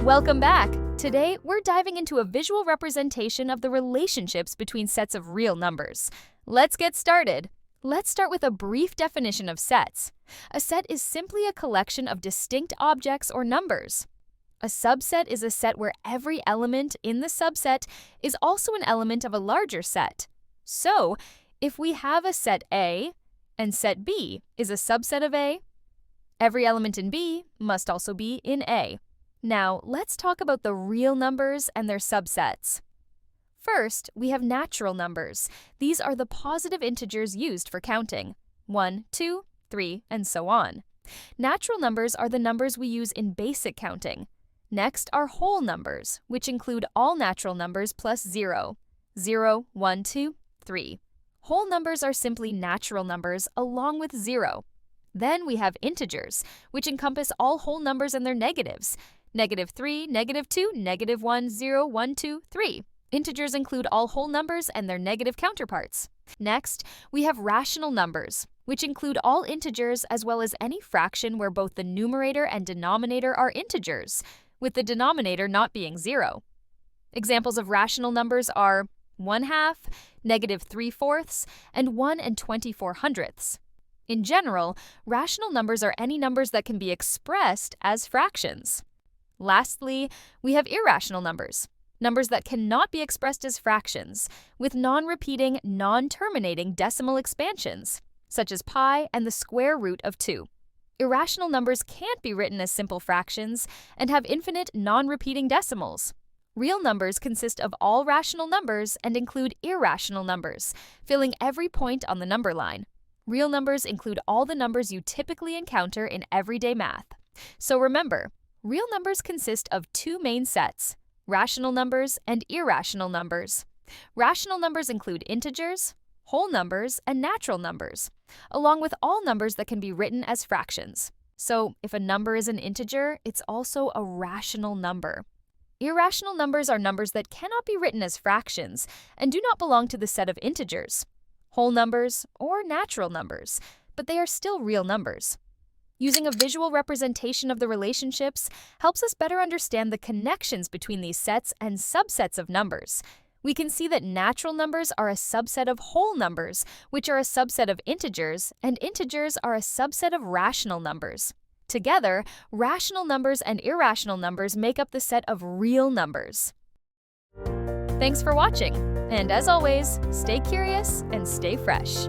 Welcome back! Today, we're diving into a visual representation of the relationships between sets of real numbers. Let's get started. Let's start with a brief definition of sets. A set is simply a collection of distinct objects or numbers. A subset is a set where every element in the subset is also an element of a larger set. So, if we have a set A and set B is a subset of A, every element in B must also be in A. Now, let's talk about the real numbers and their subsets. First, we have natural numbers. These are the positive integers used for counting. 1, 2, 3, and so on. Natural numbers are the numbers we use in basic counting. Next are whole numbers, which include all natural numbers plus 0. 0, 1, 2, 3. Whole numbers are simply natural numbers along with 0. Then we have integers, which encompass all whole numbers and their negatives. -3, -2, -1, 0, 1, 2, 3. Integers include all whole numbers and their negative counterparts. Next, we have rational numbers, which include all integers as well as any fraction where both the numerator and denominator are integers, with the denominator not being 0. Examples of rational numbers are 1/2, -3/4, and 1 24/100. In general, rational numbers are any numbers that can be expressed as fractions. Lastly, we have irrational numbers, numbers that cannot be expressed as fractions, with non-repeating, non-terminating decimal expansions, such as pi and the square root of 2. Irrational numbers can't be written as simple fractions and have infinite, non-repeating decimals. Real numbers consist of all rational numbers and include irrational numbers, filling every point on the number line. Real numbers include all the numbers you typically encounter in everyday math. So remember, real numbers consist of two main sets, rational numbers and irrational numbers. Rational numbers include integers, whole numbers, and natural numbers, along with all numbers that can be written as fractions. So if a number is an integer, it's also a rational number. Irrational numbers are numbers that cannot be written as fractions and do not belong to the set of integers, whole numbers, or natural numbers, but they are still real numbers. Using a visual representation of the relationships helps us better understand the connections between these sets and subsets of numbers. We can see that natural numbers are a subset of whole numbers, which are a subset of integers, and integers are a subset of rational numbers. Together, rational numbers and irrational numbers make up the set of real numbers. Thanks for watching, and as always, stay curious and stay fresh.